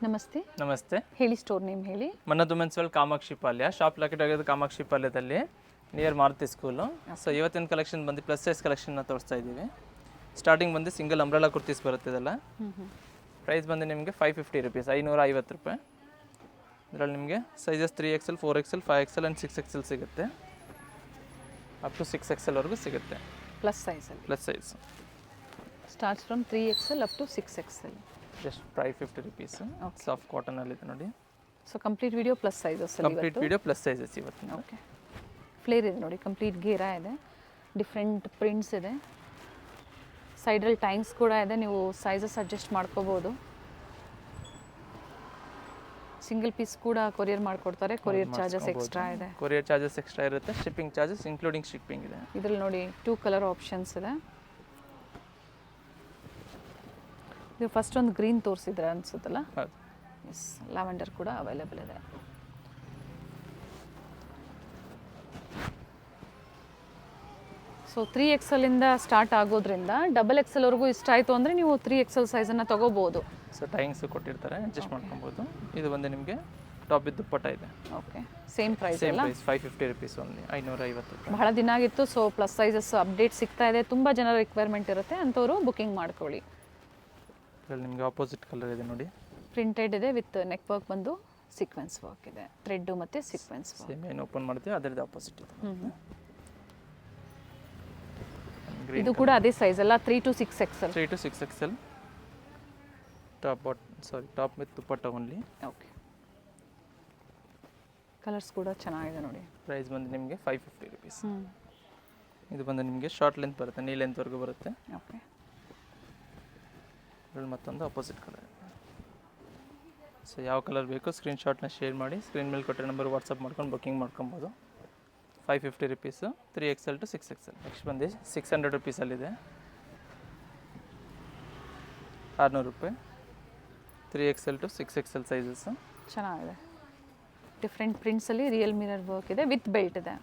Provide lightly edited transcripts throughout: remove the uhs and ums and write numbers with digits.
ನಮಸ್ತೆ. ನಮಸ್ತೆ. ಹೇಳಿ, ಸ್ಟೋರ್ ನೇಮ್ ಹೇಳಿ. ಮನ್ನದು ಮೆನ್ಸ್ವೆಲ್ ಕಾಮಾಕ್ಷಿ ಪಾಲ್ಯ, ಶಾಪ್ ಲೊಕೇಟ್ ಆಗೋದು ಕಾಮಾಕ್ಷಿ ಪಾಲ್ಯದಲ್ಲಿ ನಿಯರ್ ಮಾರುತಿ ಸ್ಕೂಲು. ಸೊ ಇವತ್ತಿನ ಕಲೆಕ್ಷನ್ ಬಂದು ಪ್ಲಸ್ ಸೈಜ್ ಕಲೆಕ್ಷನ್ನ ತೋರಿಸ್ತಾ ಇದ್ದೀವಿ. ಸ್ಟಾರ್ಟಿಂಗ್ ಬಂದು ಸಿಂಗಲ್ ಅಂಬ್ರೆಲಾ ಕುರ್ತೀಸ್ ಬರುತ್ತೆ ಇದೆಲ್ಲ. ಪ್ರೈಸ್ ಬಂದು ನಿಮಗೆ 550 ರುಪೀಸ್, 550 ರೂಪಾಯಿ. ಇದರಲ್ಲಿ ನಿಮಗೆ sizes 3XL, 4XL, 5XL and 6XL ಸಿಗುತ್ತೆ. ಅಪ್ ಟು 6XL ವರೆಗೂ ಸಿಗುತ್ತೆ. ಪ್ಲಸ್ ಸೈಜಲ್ಲಿ plus size starts from 3XL up to 6XL. Just 550 rupees. Soft ಕಾಟನಲ್ಲಿದೆ ನೋಡಿ. So complete video plus sizes. Complete video plus sizes ಇವತ್ತು. ಓಕೆ, ಫ್ಲೇರ್ ಇದೆ ನೋಡಿ, complete ಗೇರಾ ಇದೆ, ಡಿಫ್ರೆಂಟ್ ಪ್ರಿಂಟ್ಸ್ ಇದೆ, ಸೈಡಲ್ಲಿ ಟೈಮ್ಸ್ ಕೂಡ ಇದೆ, ನೀವು ಸೈಜಸ್ ಅಡ್ಜಸ್ಟ್ ಮಾಡ್ಕೋಬೋದು. ಸಿಂಗಲ್ ಪೀಸ್ ಕೂಡ ಕೊರಿಯರ್ ಮಾಡಿಕೊಡ್ತಾರೆ. ಕೊರಿಯರ್ ಚಾರ್ಜಸ್ ಎಕ್ಸ್ಟ್ರಾ ಇದೆ. ಕೊರಿಯರ್ ಚಾರ್ಜಸ್ ಎಕ್ಸ್ಟ್ರಾ ಇರುತ್ತೆ. ಶಿಪ್ಪಿಂಗ್ ಚಾರ್ಜಸ್ ಇನ್ಕ್ಲೂಡಿಂಗ್ ಶಿಪ್ಪಿಂಗ್ ಇದೆ. ಇದರಲ್ಲಿ ನೋಡಿ 2 ಕಲರ್ ಆಪ್ಷನ್ಸ್ ಇದೆ. ನೀವು ಫಸ್ಟ್ ಒಂದು ಗ್ರೀನ್ ತೋರಿಸಿದ್ರೆ ಅನ್ಸುತ್ತಲ್ಲ. ಹೌದು. ಎಸ್, ಲ್ಯಾವೆಂಡರ್ ಕೂಡ ಅವೈಲೇಬಲ್ ಇದೆ. ಸೊ 3XL ಇಂದ ಸ್ಟಾರ್ಟ್ ಆಗೋದ್ರಿಂದ XXL ವರೆಗೂ ಇಷ್ಟ ಆಯಿತು ಅಂದರೆ ನೀವು 3XL ಸೈಜನ್ನು ತೊಗೋಬೋದು. ಸೊ ಟೈಮ್ಸ್ ಕೊಟ್ಟಿರ್ತಾರೆ, ಅಡ್ಜಸ್ಟ್ ಮಾಡ್ಕೊಬೋದು. ಇದು ಬಂದು ನಿಮಗೆ ಟಾಪ್ ಇದ್ದು ದುಪ್ಪಟ್ಟ ಇದೆ. ಓಕೆ, ಸೇಮ್ ಪ್ರೈಸ್ ಸೇಮ್ ಅಲ್ಲ? ಪ್ರೈಸ್ 550 ರುಪೀಸ್ ಓನ್ಲಿ, 550 ರೂಪಾಯಿ. ಬಹಳ ದಿನ ಆಗಿತ್ತು. ಸೊ ಪ್ಲಸ್ ಸೈಜಸ್ ಅಪ್ಡೇಟ್ ಸಿಗ್ತಾ ಇದೆ. ತುಂಬ ಜನರ ರಿಕ್ವೈರ್ಮೆಂಟ್ ಇರುತ್ತೆ, ಅಂಥವ್ರು ಬುಕಿಂಗ್ ಮಾಡ್ಕೊಳ್ಳಿ. ಇದರಲ್ಲಿ ನಿಮಗೆ ಆಪೋಸಿಟ್ ಕಲರ್ ಇದೆ ನೋಡಿ. ಪ್ರಿಂಟೆಡ್ ಇದೆ ವಿತ್ ನೆಕ್ ವರ್ಕ್ ಬಂದು ಸೀಕ್ವೆನ್ಸ್ ವರ್ಕ್ ಇದೆ, ಥ್ರೆಡ್ ಮತ್ತು ಸೀಕ್ವೆನ್ಸ್ ವರ್ಕ್. ಸೇಮ್ ಏನು ಓಪನ್ ಮಾಡ್ತೀವಿ ಅದರದ್ದು ಆಪೋಸಿಟ್ ಇದೆ. ಇದು ಕೂಡ ಅದೇ ಸೈಜ್ ಅಲ್ಲ? 3 to 6XL. 3 to 6XL top with dupatta only. Okay, colours ಕೂಡ ಚೆನ್ನಾಗಿದೆ ನೋಡಿ. ಪ್ರೈಸ್ ಬಂದು ನಿಮಗೆ 550 ರುಪೀಸ್. ಇದು ಬಂದು ನಿಮಗೆ ಶಾರ್ಟ್ ಲೆಂತ್ ಬರುತ್ತೆ, ನೀ ಲೆಂತ್ವರೆಗೂ ಬರುತ್ತೆ. ಓಕೆ, ಇದರಲ್ಲಿ ಮತ್ತೊಂದು ಆಪೋಸಿಟ್ ಕಲರ್. ಸೊ ಯಾವ ಕಲರ್ ಬೇಕು ಸ್ಕ್ರೀನ್ಶಾಟ್ನ ಶೇರ್ ಮಾಡಿ, ಸ್ಕ್ರೀನ್ ಮೇಲೆ ಕೊಟ್ಟರೆ ನಂಬರ್ ವಾಟ್ಸಪ್ ಮಾಡ್ಕೊಂಡು ಬುಕಿಂಗ್ ಮಾಡ್ಕೊಬೋದು. 550 rupees, 3XL to 6XL. Next ಬಂದು 600 ರುಪೀಸಲ್ಲಿದೆ, 600 ರೂಪಾಯಿ. 3XL to 6XL ಸೈಜಸ್ಸು ಚೆನ್ನಾಗಿದೆ. ಡಿಫ್ರೆಂಟ್ ಪ್ರಿಂಟ್ಸಲ್ಲಿ ರಿಯಲ್ ಮಿರರ್ ವರ್ಕ್ ಇದೆ, ವಿತ್ ಬೆಲ್ಟ್ ಇದೆ.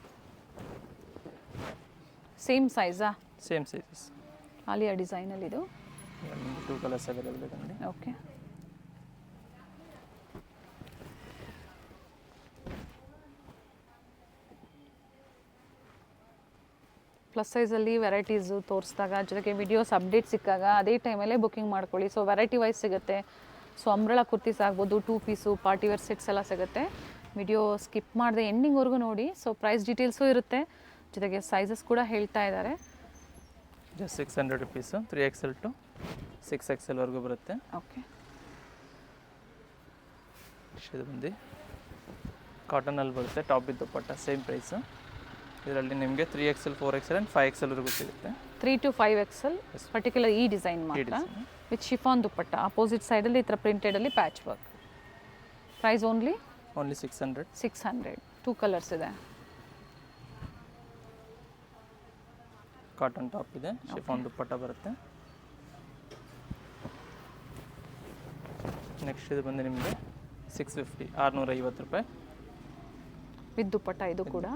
ಸೇಮ್ ಸೈಜಾ? Same sizes. ಆಲಿಯಾ ಡಿಸೈನಲ್ಲಿ ಇದು. 2 ಕಲರ್ಸ್ ಅವೈಲೇಬಲ್ ಇದೆ ನೋಡಿ. ಓಕೆ, ಪ್ಲಸ್ ಸೈಜಲ್ಲಿ ವೆರೈಟೀಸು ತೋರಿಸಿದಾಗ, ಜೊತೆಗೆ ವಿಡಿಯೋಸ್ ಅಪ್ಡೇಟ್ ಸಿಕ್ಕಾಗ ಅದೇ ಟೈಮಲ್ಲೇ ಬುಕಿಂಗ್ ಮಾಡ್ಕೊಳ್ಳಿ. ಸೊ ವೆರೈಟಿ ವೈಸ್ ಸಿಗುತ್ತೆ. ಸೊ ಅಂಬ್ರೆಲಾ ಕುರ್ತೀಸ್ ಆಗ್ಬೋದು, 2 ಪೀಸು, ಪಾರ್ಟಿ ವೇರ್ ಸೆಟ್ಸ್ ಎಲ್ಲ ಸಿಗುತ್ತೆ. ವಿಡಿಯೋ ಸ್ಕಿಪ್ ಮಾಡದೆ ಎಂಡಿಂಗ್ವರೆಗೂ ನೋಡಿ. ಸೊ ಪ್ರೈಸ್ ಡೀಟೇಲ್ಸು ಇರುತ್ತೆ, ಜೊತೆಗೆ ಸೈಜಸ್ ಕೂಡ ಹೇಳ್ತಾ ಇದ್ದಾರೆ. Just 600 rupees, 3XL to 6XL ವರೆಗೂ ಬರುತ್ತೆ. ಓಕೆ, ಇದು ಬಂದು ಕಾಟನಲ್ಲಿ ಬರುತ್ತೆ, ಟಾಪ್ ಇದ್ದು ದುಪ್ಪಟ್ಟ, ಸೇಮ್ ಪ್ರೈಸು. ಇದರಲ್ಲಿ ನಿಮಗೆ 3XL, 4XL ಆ್ಯಂಡ್ 5XL ವರೆಗೂ ಸಿಗುತ್ತೆ. 3 to 5XL ಪರ್ಟಿಕ್ಯುಲರ್ ಈ ಡಿಸೈನ್ ಮಾತ್ರ, ವಿತ್ ಶಿಫಾನ್ ದುಪ್ಪಟ್ಟ. ಅಪೋಸಿಟ್ ಸೈಡಲ್ಲಿ ಈ ಥರ ಪ್ರಿಂಟೆಡಲ್ಲಿ patch work. Price only 600. 2 colours ಇದೆ. ಕಾಟನ್ ಟಾಪ್ ಇದೆ, ಶಿಫಾನ್ ದುಪ್ಪಟ್ಟ ಬರುತ್ತೆ. ನೆಕ್ಸ್ಟ್ ಇದು ಬಂದು ನಿಮಗೆ 650, 650 ರೂಪಾಯಿ ವಿತ್ ದುಪ್ಪಟ್ಟ. ಇದು ಕೂಡ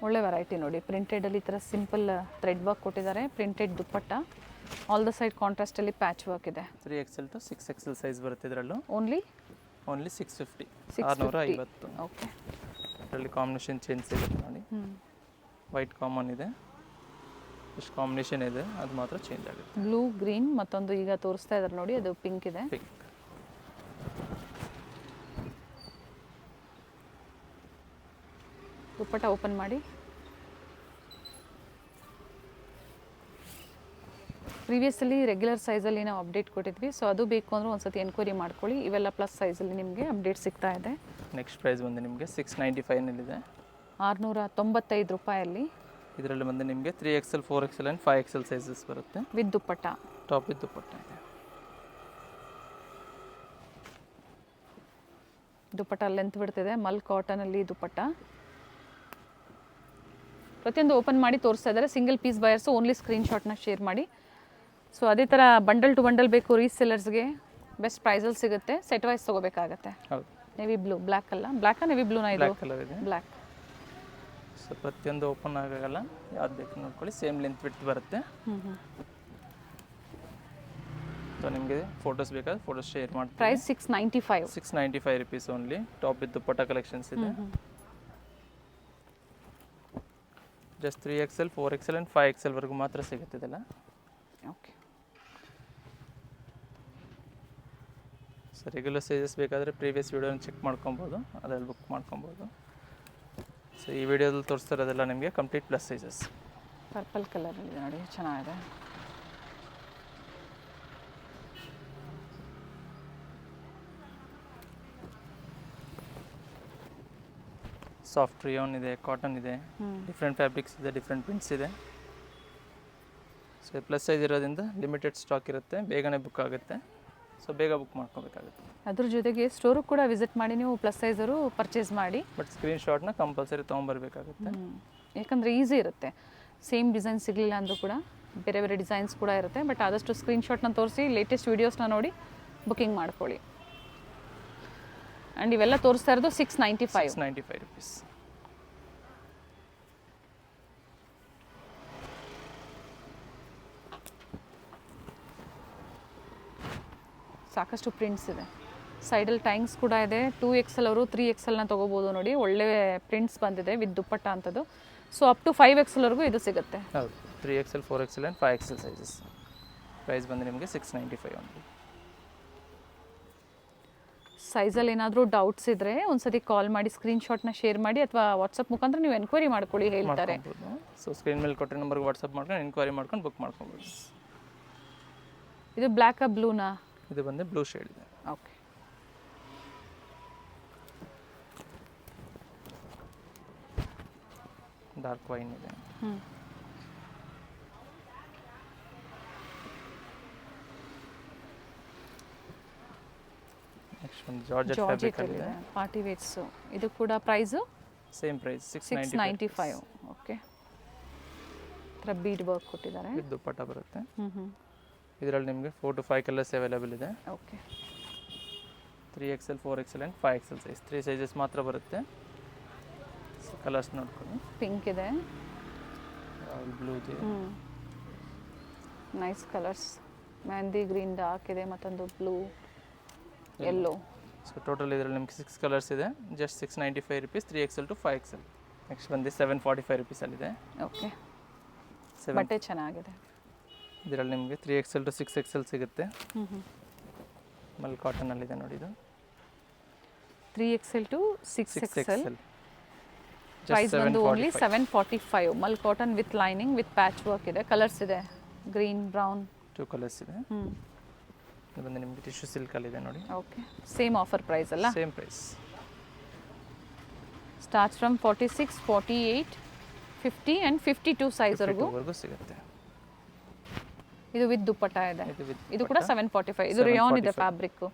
ಒಳ್ಳೆ ವೆರೈಟಿ ನೋಡಿ. ಪ್ರಿಂಟೆಡಲ್ಲಿ ಈ ಥರ ಸಿಂಪಲ್ ಥ್ರೆಡ್ ವರ್ಕ್ ಕೊಟ್ಟಿದ್ದಾರೆ, printed dupatta, all the side ಕಾಂಟ್ರಾಸ್ಟಲ್ಲಿ ಪ್ಯಾಚ್ ವರ್ಕ್ ಇದೆ. 3XL to 6XL ಸೈಜ್ ಬರುತ್ತೆ ಇದರಲ್ಲೂ. ಓನ್ಲಿ 650, 650. ಓಕೆ, ಇದರಲ್ಲಿ ಕಾಂಬಿನೇಷನ್ ಚೇಂಜ್ ಸಿಗುತ್ತೆ ನೋಡಿ. ವೈಟ್ ಕಾಮನ್ ಇದೆ, ಎಷ್ಟು ಕಾಂಬಿನೇಷನ್ ಇದೆ ಅದು ಮಾತ್ರ ಚೇಂಜ್ ಆಗುತ್ತೆ. ಬ್ಲೂ, ಗ್ರೀನ್, ಮತ್ತೊಂದು ಈಗ ತೋರಿಸ್ತಾ ಇದ್ದಾರೆ ನೋಡಿ, ಅದು ಪಿಂಕ್ ಇದೆ. ಪಿಂಕ್. ದುಪ್ಪಟ್ಟ ಓಪನ್ ಮಾಡಿ. ಪ್ರೀವಿಯಸ್ಸಲ್ಲಿ ರೆಗ್ಯುಲರ್ ಸೈಜಲ್ಲಿ ನಾವು ಅಪ್ಡೇಟ್ ಕೊಟ್ಟಿದ್ವಿ. ಸೊ ಅದು ಬೇಕು ಅಂದರೆ ಒಂದ್ಸತಿ ಎನ್ಕ್ವೈರಿ ಮಾಡ್ಕೊಳ್ಳಿ. ಇವೆಲ್ಲ ಪ್ಲಸ್ ಸೈಜಲ್ಲಿ ನಿಮಗೆ ಅಪ್ಡೇಟ್ ಸಿಗ್ತಾ ಇದೆ. ನೆಕ್ಸ್ಟ್ ಪ್ರೈಸ್ ಬಂದು ನಿಮಗೆ 695ನಲ್ಲಿದೆ, 695 ರೂಪಾಯಲ್ಲಿ. ಇದರಲ್ಲಿ ಬಂದು ನಿಮಗೆ 3XL, 4XL and 5XL sizes ಬರುತ್ತೆ, with dupatta. Top with dupatta ಇದೆ. ದುಪ್ಪಟ್ಟ ಲೆಂತ್ ಬಿಡ್ತಿದೆ, ಮಲ್ ಕಾಟನಲ್ಲಿ ದುಪ್ಪಟ್ಟ. ಪ್ರತಿಯೊಂದು ಓಪನ್ ಮಾಡಿ ತೋರಿಸ್ತಾ ಇದ್ದಾರೆ. ಸಿಂಗಲ್ ಪೀಸ್ ಬಯರ್ಸು ಓನ್ಲಿ ಸ್ಕ್ರೀನ್ಶಾಟ್ನ ಶೇರ್ ಮಾಡಿ. ಸೊ ಅದೇ ಥರ ಬಂಡಲ್ ಟು ಬಂಡಲ್ ಬೇಕು ರೀಸೆಲ್ಲರ್ಸ್ಗೆ ಬೆಸ್ಟ್ ಪ್ರೈಸಲ್ಲಿ ಸಿಗುತ್ತೆ. ಸೆಟ್ ವೈಸ್ ತೊಗೋಬೇಕಾಗತ್ತೆ. ಹೌದು. ನೆವಿ ಬ್ಲೂ, ಬ್ಲ್ಯಾಕ್ ಅಲ್ಲ, ಬ್ಲ್ಯಾಕಾ ನೆವಿ ಬ್ಲೂನ? ಇದು ಬ್ಲ್ಯಾಕ್ ಕಲರ್ ಇದೆ. ಬ್ಲ್ಯಾಕ್. ಸೊ ಪ್ರತಿಯೊಂದು ಓಪನ್ ಆಗೋಲ್ಲ, ಯಾವ್ದು ಬೇಕು ನೋಡ್ಕೊಳ್ಳಿ. ಸೇಮ್ ಲೆಂತ್ ವಿಡ್ತ್ ಬರುತ್ತೆ. ಸೊ ನಿಮಗೆ ಫೋಟೋಸ್ ಬೇಕಾದ್ರೆ ಫೋಟೋಸ್ ಶೇರ್ ಮಾಡ್ತೀನಿ. Price 695. 695 rupees only. Top with dupatta collections ಇದೆ. Just 3XL 4XL and 5XL ವರೆಗೂ ಮಾತ್ರ ಸಿಗುತ್ತೆ ಇದೆಲ್ಲ. ಓಕೆ. ಸೊ ರೆಗ್ಯುಲರ್ ಸೈಜಸ್ ಬೇಕಾದರೆ ಪ್ರೀವಿಯಸ್ ವೀಡಿಯೋನ ಚೆಕ್ ಮಾಡ್ಕೊಬೋದು, ಅದರಲ್ಲಿ ಬುಕ್ ಮಾಡ್ಕೊಬೋದು. ಸೊ ಈ ವಿಡಿಯೋದಲ್ಲಿ ತೋರಿಸ್ತಿರೋದೆಲ್ಲ ನಿಮಗೆ ಕಂಪ್ಲೀಟ್ ಪ್ಲಸ್ ಸೈಜಸ್. ಪರ್ಪಲ್ ಕಲರಲ್ಲಿ ನೋಡಿ, ಚೆನ್ನಾಗಿದೆ. ಸಾಫ್ಟ್ ರಿಯಾನ್ ಇದೆ, ಕಾಟನ್ ಇದೆ, ಡಿಫ್ರೆಂಟ್ ಫ್ಯಾಬ್ರಿಕ್ಸ್ ಇದೆ, ಡಿಫ್ರೆಂಟ್ ಪ್ರಿಂಟ್ಸ್ ಇದೆ. ಸೊ ಪ್ಲಸ್ ಸೈಜ್ ಇರೋದ್ರಿಂದ ಲಿಮಿಟೆಡ್ ಸ್ಟಾಕ್ ಇರುತ್ತೆ, ಬೇಗನೆ ಬುಕ್ ಆಗುತ್ತೆ. ಸೊ ಬೇಗ ಬುಕ್ ಮಾಡ್ಕೋಬೇಕಾಗುತ್ತೆ. ಅದ್ರ ಜೊತೆಗೆ ಸ್ಟೋರು ಕೂಡ ವಿಸಿಟ್ ಮಾಡಿ ನೀವು ಪ್ಲಸ್ ಸೈಜರು ಪರ್ಚೇಸ್ ಮಾಡಿ. ಬಟ್ ಸ್ಕ್ರೀನ್ಶಾಟ್ನ ಕಂಪಲ್ಸರಿ ತೊಗೊಂಬರ್ಬೇಕಾಗುತ್ತೆ. ಯಾಕಂದರೆ ಈಸಿ ಇರುತ್ತೆ. ಸೇಮ್ ಡಿಸೈನ್ ಸಿಗಲಿಲ್ಲ ಅಂದರೂ ಕೂಡ ಬೇರೆ ಬೇರೆ ಡಿಸೈನ್ಸ್ ಕೂಡ ಇರುತ್ತೆ. ಬಟ್ ಆದಷ್ಟು ಸ್ಕ್ರೀನ್ಶಾಟ್ನ ತೋರಿಸಿ ಲೇಟೆಸ್ಟ್ ವೀಡಿಯೋಸ್ನ ನೋಡಿ ಬುಕ್ಕಿಂಗ್ ಮಾಡ್ಕೊಳ್ಳಿ. ಆ್ಯಂಡ್ ಇವೆಲ್ಲ ತೋರಿಸ್ತಾ ಇರೋದು 695. 695 ರುಪೀಸ್. ಸಾಕಷ್ಟು ಪ್ರಿಂಟ್ಸ್ ಇದೆ. ಸೈಡಲ್ಲಿ ಟ್ಯಾಂಕ್ಸ್ ಕೂಡ ಇದೆ. 2XL ಅವರು 3XLನ ತೊಗೋಬೋದು ನೋಡಿ. ಒಳ್ಳೆ ಪ್ರಿಂಟ್ಸ್ ಬಂದಿದೆ ವಿತ್ ದುಪ್ಪಟ್ಟ ಅಂಥದ್ದು. ಸೊ ಅಪ್ ಟು 5XL ವರೆಗೂ ಇದು ಸಿಗುತ್ತೆ. ಹೌದು, 3XL 4XL and 5XL sizes. Price ಬಂದು ನಿಮಗೆ 695 ಓನ್ಲಿ. ಸೈಜಲ್ಲಿ ಏನಾದರೂ ಡೌಟ್ಸ್ ಇದ್ದರೆ ಒಂದ್ಸತಿ ಕಾಲ್ ಮಾಡಿ ಸ್ಕ್ರೀನ್ಶಾಟ್ನ ಶೇರ್ ಮಾಡಿ, ಅಥವಾ ವಾಟ್ಸಪ್ ಮುಖಾಂತರ ನೀವು ಎನ್ಕ್ವೈರಿ ಮಾಡ್ಕೊಳ್ಳಿ, ಹೇಳ್ತಾರೆ. ಸೊ ಸ್ಕ್ರೀನ್ ಮೇಲೆ ಕೊಟ್ಟರೆ ನಂಬರ್ಗೆ ವಾಟ್ಸಪ್ ಮಾಡ್ಕೊಂಡು ಎನ್ಕ್ವೈರಿ ಮಾಡ್ಕೊಂಡು ಬುಕ್ ಮಾಡ್ಕೊಬೋದು. ಇದು ಬ್ಲ್ಯಾಕಾ ಬ್ಲೂನಾ? ಇದು ಬಂದು ಬ್ಲೂ ಶೇಡ್ ಇದೆ. ಓಕೆ. ಡಾರ್ಕ್ ವೈನ್ ಇದೆ. ನೆಕ್ಸ್ಟ್ ಒಂದು ಜಾರ್ಜೆಟ್ ಫ್ಯಾಬ್ರಿಕ್ ಇದೆ, ಪಾರ್ಟಿ ವೇರ್ಸ್. ಇದು ಕೂಡ ಪ್ರೈಸು ಸೇಮ್ ಪ್ರೈಸ್ 695. ಓಕೆ. ಥರ ಬೀಡ್ ವರ್ಕ್ ಕೊಟ್ಟಿದ್ದಾರೆ. ವಿತ್ ದುಪ್ಪಟ್ಟ ಬರುತ್ತೆ. ಇದರಲ್ಲಿ ನಿಮಗೆ 4 to 5 ಕಲರ್ಸ್ ಅವೈಲೇಬಲ್ ಇದೆ. Okay. 3XL 4XL and 5XL size, 3 sizes ಮಾತ್ರ ಬರುತ್ತೆ. ಸೊ ಕಲರ್ಸ್ ನೋಡ್ಕೊಳ್ಳಿ. ಪಿಂಕ್ ಇದೆ, ಬ್ಲೂ ಇದೆ, nice colours. Mehndi green dark ಇದೆ, ಮತ್ತೊಂದು ಬ್ಲೂ, ಯೆಲ್ಲೋ. ಸೊ ಟೋಟಲ್ ಇದರಲ್ಲಿ ನಿಮಗೆ 6 ಕಲರ್ಸ್ ಇದೆ. Just 695 rupees, 3XL to 5XL. Next ಬಂದು 745 ರುಪೀಸಲ್ಲಿದೆ. ಓಕೆ. ಬಟ್ಟೆ ಚೆನ್ನಾಗಿದೆ. ಇದರಲ್ಲಿ ನಿಮಗೆ 3XL to 6XL ಸಿಗುತ್ತೆ. ಮಲ್ ಕಾಟನಲ್ಲಿದೆ ನೋಡಿ. ಇದು 3XL to 6XL. ಪ್ರೈಸ್ ಬಂದು ಓನ್ಲಿ 745. ಮಲ್ cotton with lining with patch work ಇದೆ. ಕಲರ್ಸ್ ಇದೆ, ಗ್ರೀನ್, ಬ್ರೌನ್, 2 ಕಲರ್ಸ್ ಇದೆ. ಇದು ಬಂದು ನಿಮಗೆ ಟಿಶ್ಯೂ ಸಿಲ್ಕಲ್ಲಿದೆ ನೋಡಿ. ಓಕೆ. ಸೇಮ್ ಆಫರ್ ಪ್ರೈಸ್ ಅಲ್ಲ? Same price. Starts from 46, 48, 50 and 52 ಸೈಜ್ವರೆಗೂ ಸಿಗುತ್ತೆ. ಇದು ವಿತ್ ದುಪ್ಪಟ್ಟ ಇದೆ. ಇದು ಕೂಡ 745. ಇದು ರಿಯಾನ್ ಇದೆ ಫ್ಯಾಬ್ರಿಕ್.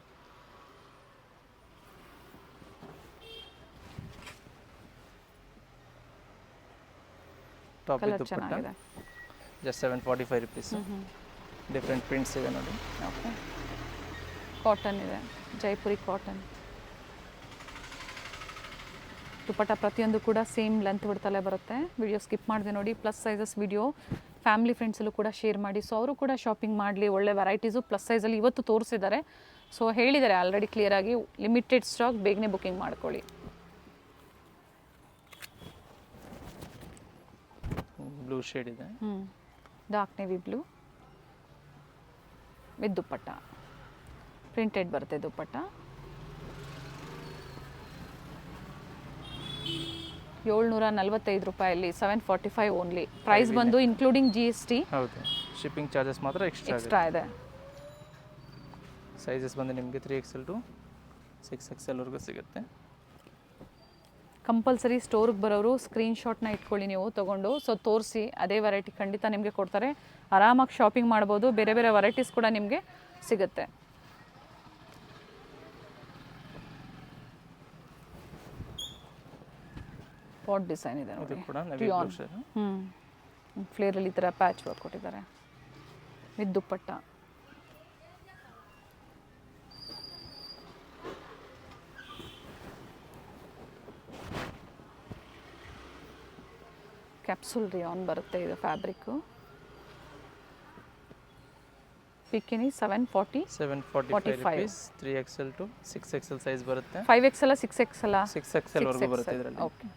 ಟಾಪ್ ವಿತ್ ಕಲರ್ ದುಪ್ಪಟ್ಟ. ಚೆನ್ನಾಗಿದೆ. Just 745 rupees. ಡಿಫ್ರೆಂಟ್ ಪ್ರಿಂಟ್ಸ್ ಇದೆ ನೋಡಿ. ಓಕೆ. ಕಾಟನ್ ಇದೆ, ಜೈಪುರಿ ಕಾಟನ್. ದುಪ್ಪಟ್ಟ ಪ್ರತಿಯೊಂದು ಕೂಡ ಸೇಮ್ ಲೆಂತ್ ಬಿಡ್ತಲೇ ಬರುತ್ತೆ. ವಿಡಿಯೋ ಸ್ಕಿಪ್ ಮಾಡಿದೆ ನೋಡಿ. ಪ್ಲಸ್ ಸೈಜಸ್ ವಿಡಿಯೋ ಫ್ಯಾಮಿಲಿ ಫ್ರೆಂಡ್ಸಲ್ಲೂ ಕೂಡ ಶೇರ್ ಮಾಡಿ. ಸೊ ಅವರು ಕೂಡ ಶಾಪಿಂಗ್ ಮಾಡಲಿ. ಒಳ್ಳೆ ವೆರೈಟೀಸು ಪ್ಲಸ್ ಸೈಜಲ್ಲಿ ಇವತ್ತು ತೋರಿಸಿದ್ದಾರೆ. ಸೊ ಹೇಳಿದ್ದಾರೆ ಆಲ್ರೆಡಿ ಕ್ಲಿಯರಾಗಿ, ಲಿಮಿಟೆಡ್ ಸ್ಟಾಕ್, ಬೇಗನೆ ಬುಕ್ಕಿಂಗ್ ಮಾಡ್ಕೊಳ್ಳಿ. ಬ್ಲೂ ಶೇಡ್ ಇದೆ. Dark navy blue with dupatta. Printed ಬರುತ್ತೆ ದುಪ್ಪಟ್ಟ. 745 ರೂಪಾಯಲ್ಲಿ 745 ಓನ್ಲಿ. ಪ್ರೈಸ್ ಬಂದು ಇನ್ಕ್ಲೂಡಿಂಗ್ GST. ಹೌದು, ಶಿಪ್ಪಿಂಗ್ ಚಾರ್ಜಸ್ ಮಾತ್ರ ಎಕ್ಸ್ಟ್ರಾ ಇದೆ. ಸೈಜಸ್ ಬಂದು ನಿಮಗೆ 3XL to 6XL ವರೆಗೂ ಸಿಗುತ್ತೆ. ಕಂಪಲ್ಸರಿ ಸ್ಟೋರ್ಗೆ ಬರೋರು ಸ್ಕ್ರೀನ್ಶಾಟ್ನ ಇಟ್ಕೊಳ್ಳಿ ನೀವು ತೊಗೊಂಡು. ಸೊ ತೋರಿಸಿ, ಅದೇ ವೆರೈಟಿ ಖಂಡಿತ ನಿಮಗೆ ಕೊಡ್ತಾರೆ. ಆರಾಮಾಗಿ ಶಾಪಿಂಗ್ ಮಾಡ್ಬೋದು. ಬೇರೆ ಬೇರೆ ವೆರೈಟೀಸ್ ಕೂಡ ನಿಮಗೆ ಸಿಗುತ್ತೆ. ಪಾಟ್ ಡಿಸೈನ್ ಇದೆ ನೋಡಿ. ಫ್ಲೇರಲ್ಲಿ ಈ ಥರ ಪ್ಯಾಚ್ ವರ್ಕ್ ಕೊಟ್ಟಿದ್ದಾರೆ ವಿತ್ ದುಪ್ಪಟ್ಟ. ಕ್ಯಾಪ್ಸೂಲ್ ರಿಯಾನ್ ಬರುತ್ತೆ ಇದು ಫ್ಯಾಬ್ರಿಕ್ಕು. ಬಿಕಿನಿ 740 745 rupees 3XL to 6XL size ಬರುತ್ತೆ. 5XL 6XL 6XL ವರೆಗೂ ಬರುತ್ತೆ ಇದರಲ್ಲಿ. ಓಕೆ.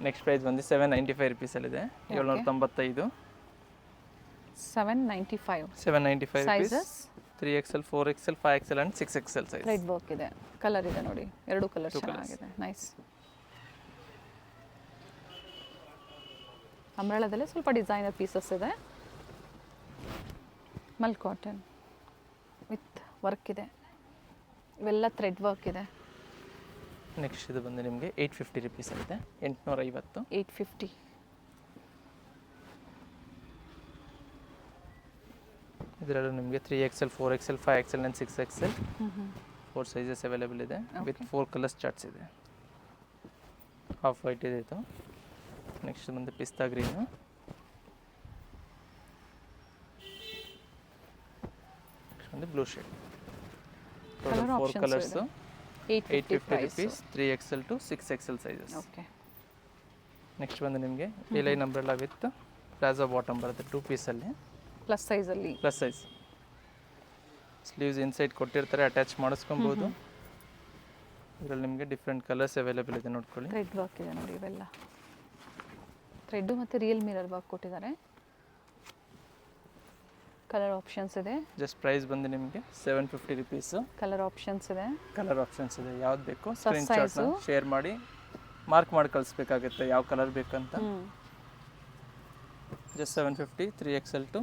ನೆಕ್ಸ್ಟ್ ಪ್ರೈಸ್ ಬಂದು 795 ರುಪೀಸಲ್ಲಿದೆ, 795. 795 795 rupees sizes 3XL 4XL 5XL and 6XL size. Thread work ಇದೆ, ಕಲರ್ ಇದೆ ನೋಡಿ, ಎರಡು ಕಲರ್ ಚೆನ್ನಾಗಿದೆ, ನೈಸ್. ಅಂಬ್ರೆಲಾದಲ್ಲೇ ಸ್ವಲ್ಪ ಡಿಸೈನರ್ ಪೀಸಸ್ ಇದೆ, ಮಲ್ ಕಾಟನ್ ವಿತ್ ವರ್ಕ್ ಇದೆ, ಇವೆಲ್ಲ ಥ್ರೆಡ್ ವರ್ಕ್ ಇದೆ. ನೆಕ್ಸ್ಟ್ ಇದು ಬಂದು ನಿಮಗೆ 850 ರುಪೀಸಲ್ಲಿದೆ, 850. 850. ಇದರಲ್ಲೂ ನಿಮಗೆ 3XL 4XL 5XL and 6XL 4 sizes available ಇದೆ ವಿತ್ 4 ಕಲರ್ಸ್ ಚಾರ್ಟ್ಸ್ ಇದೆ. ಹಾಫ್ ವೈಟ್ ಇದೆ ಇದು. ನೆಕ್ಸ್ಟ್ ಬಂದು ಪಿಸ್ತಾ ಗ್ರೀನು, ನೆಕ್ಸ್ಟ್ ಬಂದು blue shade. Total 4 colours, 850 rupees 3XL to 6XL sizes. Okay. Next ಬಂದು ನಿಮಗೆ A line umbrella with palazzo bottom ಬರುತ್ತೆ 2 ಪೀಸಲ್ಲಿ, ಪ್ಲಸ್ ಸೈಜಲ್ಲಿ. Plus size. ಸ್ಲೀವ್ಸ್ ಇನ್ಸೈಡ್ ಕೊಟ್ಟಿರ್ತಾರೆ, ಅಟ್ಯಾಚ್ ಮಾಡಿಸ್ಕೊಬೋದು. ಇದರಲ್ಲಿ ನಿಮಗೆ ಡಿಫ್ರೆಂಟ್ ಕಲರ್ಸ್ ಅವೈಲೇಬಲ್ ಇದೆ, ನೋಡ್ಕೊಳ್ಳಿ. ಥ್ರೆಡ್ ವರ್ಕ್ ಇದೆ ನೋಡಿ, ಇವೆಲ್ಲ ಥ್ರೆಡ್ಡು ಮತ್ತು ರಿಯಲ್ ಮಿರರ್ ವರ್ಕ್ ಕೊಟ್ಟಿದ್ದಾರೆ. ಕಲರ್ ಆಪ್ಷನ್ಸ್ ಇದೆ. ಜಸ್ಟ್ ಪ್ರೈಸ್ ಬಂದು ನಿಮಗೆ 750 ರುಪೀಸು. ಕಲರ್ ಆಪ್ಷನ್ಸ್ ಇದೆ. ಕಲರ್ ಆಪ್ಷನ್ಸ್ ಇದೆ, ಯಾವ್ದು ಬೇಕು ಸ್ಕ್ರೀನ್ ಶಾಟ್ನ ಶೇರ್ ಮಾಡಿ ಮಾರ್ಕ್ ಮಾಡಿ ಕಳಿಸ್ಬೇಕಾಗುತ್ತೆ ಯಾವ ಕಲರ್ ಬೇಕಂತ. ಜಸ್ಟ್ 750, 3XL ಟು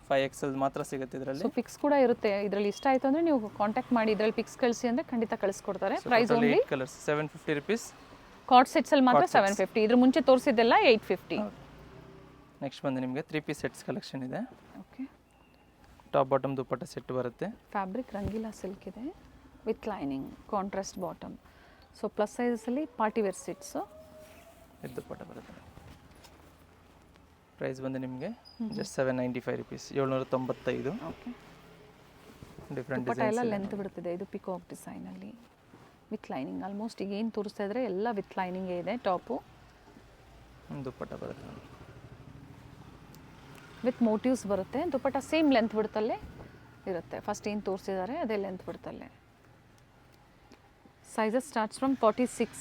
5XL ಮಾತ್ರ ಸಿಗುತ್ತೆ ಇದರಲ್ಲಿ. ಸೊ ಪಿಕ್ಸ್ ಕೂಡ ಇರುತ್ತೆ ಇದರಲ್ಲಿ. ಇಷ್ಟ ಆಯಿತು ಅಂದರೆ ನೀವು ಕಾಂಟ್ಯಾಕ್ಟ್ ಮಾಡಿ ಇದರಲ್ಲಿ ಪಿಕ್ಸ್ ಕಳಿಸಿ ಅಂದರೆ ಖಂಡಿತ ಕಳಿಸ್ಕೊಡ್ತಾರೆ. Price only colours 750 rupees. Co-ord ಸೆಟ್ಸಲ್ಲಿ ಮಾತ್ರ 750. ಇದ್ರ ಮುಂಚೆ ತೋರಿಸಿದ್ದೆಲ್ಲ 850. ನೆಕ್ಸ್ಟ್ ಬಂದು ನಿಮಗೆ 3 ಪೀಸ್ ಸೆಟ್ಸ್ ಕಲೆಕ್ಷನ್ ಇದೆ. Okay. Top bottom dupatta set ಬರುತ್ತೆ. ಫ್ಯಾಬ್ರಿಕ್ ರಂಗೀಲಾ ಸಿಲ್ಕ್ ಇದೆ with lining, contrast bottom. So plus ಸೈಜಸಲ್ಲಿ ಪಾರ್ಟಿ ವೇರ್ ಸೆಟ್ಸು. ಇದು ದುಪ್ಪಟ್ಟ ಬರುತ್ತೆ. ಪ್ರೈಸ್ ಬಂದು ನಿಮಗೆ just 795 rupees, 795. Okay. Different dupatta ಎಲ್ಲ ಲೆಂತ್ ಬಿಡ್ತಿದೆ. ಇದು ಪಿಕಾಕ್ ಡಿಸೈನಲ್ಲಿ ವಿತ್ ಲೈನಿಂಗ್. ಆಲ್ಮೋಸ್ಟ್ ಈಗ ಏನು ತೋರಿಸ್ತಾ ಇದ್ರೆ ಎಲ್ಲ ವಿತ್ ಲೈನಿಂಗೇ ಇದೆ. ಟಾಪು ದುಪ್ಪಟ್ಟ ಬರುತ್ತೆ ವಿತ್ ಮೋಟಿವ್ಸ್ ಬರುತ್ತೆ. ದುಪ್ಪಟ್ಟ ಸೇಮ್ ಲೆಂತ್ ಬಿಡ್ತಲ್ಲೇ ಇರುತ್ತೆ. ಫಸ್ಟ್ ಏನು ತೋರಿಸಿದ್ದಾರೆ ಅದೇ ಲೆಂತ್ ಬಿಡ್ತಲ್ಲೇ. Sizes starts from 46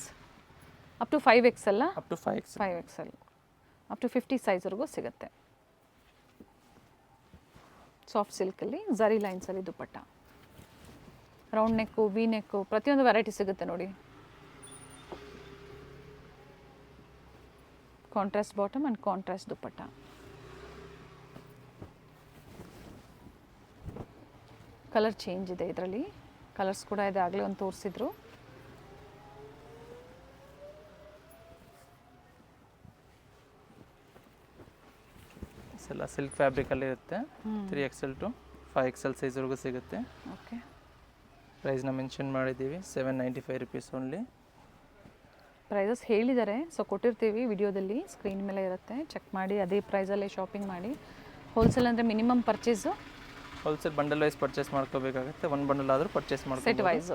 up to 5XL. Up to 5XL. 5XL up to 50 ಸೈಜ್ವರೆಗೂ ಸಿಗುತ್ತೆ. ಸಾಫ್ಟ್ ಸಿಲ್ಕಲ್ಲಿ ಝರಿ ಲೈನ್ಸಲ್ಲಿ dupatta. Round neck, V neck, ಪ್ರತಿಯೊಂದು ವೆರೈಟಿ ಸಿಗುತ್ತೆ ನೋಡಿ. Contrast bottom and contrast dupatta. Colour change ಇದೆ ಇದರಲ್ಲಿ. ಕಲರ್ಸ್ ಕೂಡ ಇದೆ, ಆಗಲೇ ಒಂದು ತೋರಿಸಿದ್ರು. ಎಲ್ಲ ಸಿಲ್ಕ್ ಫ್ಯಾಬ್ರಿಕಲ್ಲಿ ಇರುತ್ತೆ. 3XL ಟು 5XL ಸೈಜ್ವರೆಗೂ ಸಿಗುತ್ತೆ. ಓಕೆ. ಪ್ರೈಸ್ನ ಮೆನ್ಷನ್ ಮಾಡಿದ್ದೀವಿ, 795 ರುಪೀಸ್ ಓನ್ಲಿ. ಪ್ರೈಸಸ್ ಹೇಳಿದ್ದಾರೆ, ಸೊ ಕೊಟ್ಟಿರ್ತೀವಿ ವಿಡಿಯೋದಲ್ಲಿ, ಸ್ಕ್ರೀನ್ ಮೇಲೆ ಇರುತ್ತೆ, ಚೆಕ್ ಮಾಡಿ ಅದೇ ಪ್ರೈಸಲ್ಲೇ ಶಾಪಿಂಗ್ ಮಾಡಿ. ಹೋಲ್ಸೇಲ್ ಅಂದರೆ minimum purchase. Wholesale bundle wise purchase ಮಾಡ್ಕೋಬೇಕಾಗುತ್ತೆ. ಒಂದು ಬಂಡಲ್ ಆದರೂ ಪರ್ಚೇಸ್ ಮಾಡ್ಕೋ. Set wise.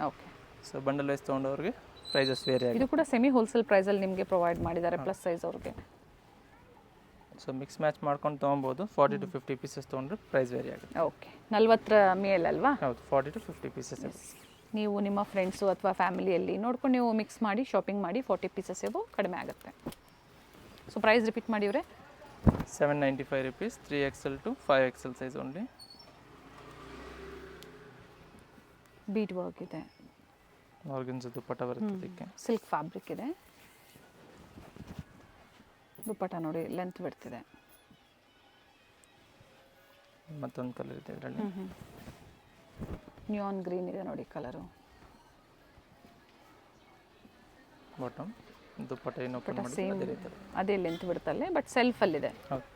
Okay. So bundle wise ತೊಗೊಂಡವ್ರಿಗೆ ಪ್ರೈಸಸ್ ವೇರಿ ಆಗಿದೆ. ಇದು ಕೂಡ ಸೆಮಿ ಹೋಲ್ಸೇಲ್ ಪ್ರೈಸಲ್ಲಿ ನಿಮಗೆ ಪ್ರೊವೈಡ್ ಮಾಡಿದ್ದಾರೆ ಪ್ಲಸ್ ಸೈಜ್ ಅವ್ರಿಗೆ. ಸೊ ಮಿಕ್ಸ್ ಮ್ಯಾಚ್ ಮಾಡ್ಕೊಂಡು ತೊಗೊಬೋದು. 40 to 50 ಪೀಸಸ್ ತೊಗೊಂಡ್ರೆ ಪ್ರೈಸ್ ವೇರಿ ಆಗುತ್ತೆ. ಓಕೆ. 40 ಮೇಲಲ್ವಾ? ಹೌದು, 40 to 50 ಪೀಸಸ್. ನೀವು ನಿಮ್ಮ ಫ್ರೆಂಡ್ಸು ಅಥವಾ ಫ್ಯಾಮಿಲಿಯಲ್ಲಿ ನೋಡ್ಕೊಂಡು ನೀವು ಮಿಕ್ಸ್ ಮಾಡಿ ಶಾಪಿಂಗ್ ಮಾಡಿ 40 ಪೀಸಸ್ ಇವು ಕಡಿಮೆ ಆಗುತ್ತೆ. ಸೊ ಪ್ರೈಸ್ ರಿಪೀಟ್ ಮಾಡಿವ್ರೆ. 795 rupees, 3XL to 5XL size only. Bead work ಇದೆ. ಆರ್ಗನ್ಸ್ ದುಪ್ಪಟ್ಟ ಬರುತ್ತೆ ಅದಕ್ಕೆ. ಸಿಲ್ಕ್ ಫ್ಯಾಬ್ರಿಕ್ ಇದೆ. ದುಪ್ಪಟ್ಟ ನೋಡಿ ಲೆಂತ್ ಬಿಡ್ತಿದೆ. ಮತ್ತೊಂದು ಕಲರ್ ಇದೆ ಇದರಲ್ಲಿ. ನ್ಯೂಯಾನ್ ಗ್ರೀನ್ ಇದೆ ನೋಡಿ ಕಲರು. ಬಾಟಮ್ ದುಪ್ಪಟ್ಟ ಏನು ಓಪನ್ ಮಾಡಿ ಸೇಮ್ ಅದೇ ರೀತಿ. ಅದೇ ಲೆಂತ್ ಬಿಡ್ತಲ್ಲೇ, ಬಟ್ ಸೆಲ್ಫಲ್ಲಿದೆ. ಹೌದು.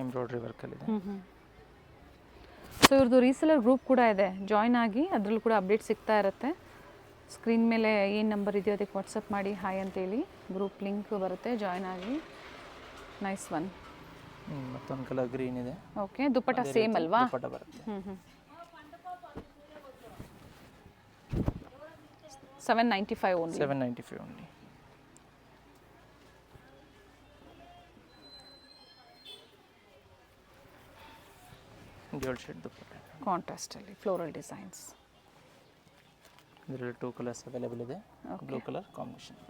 ಎಂಬ್ರಾಯ್ಡ್ರಿ ವರ್ಕಲ್ಲಿದೆ. ಸೊ ಇವ್ರದ್ದು ರೀಸೆಲರ್ ಗ್ರೂಪ್ ಕೂಡ ಇದೆ, ಜಾಯ್ನ್ ಆಗಿ ಅದರಲ್ಲೂ ಕೂಡ ಅಪ್ಡೇಟ್ ಸಿಗ್ತಾ ಇರುತ್ತೆ. ಸ್ಕ್ರೀನ್ ಮೇಲೆ ಏನು ನಂಬರ್ ಇದೆಯೋ ಅದಕ್ಕೆ ವಾಟ್ಸಪ್ ಮಾಡಿ ಹಾಯ್ ಅಂತೇಳಿ, ಗ್ರೂಪ್ ಲಿಂಕ್ ಬರುತ್ತೆ, ಜಾಯ್ನ್ ಆಗಿ. Nice one. ಮತ್ತೊಂದು ಕಲರ್ ಗ್ರೀನ್ ಇದೆ. ಓಕೆ. ದುಪ್ಪಟ್ಟ ಸೇಮ್ ಅಲ್ವಾ? ದುಪ್ಪಟ್ಟ ಬರುತ್ತೆ. 795 ಓನ್ಲಿ. 795 ಓನ್ಲಿ. ಡ್ಯೂಯಲ್ ಶೇಡ್ ದುಪ್ಪಟ್ಟ. ಕಾಂಟ್ರಾಸ್ಟಲ್ಲಿ ಫ್ಲೋರಲ್ ಡಿಸೈನ್ಸ್. ಇದರಲ್ಲಿ 2 ಕಲರ್ಸ್ ಅವೈಲೇಬಲ್ ಇದೆ. Blue colour combination.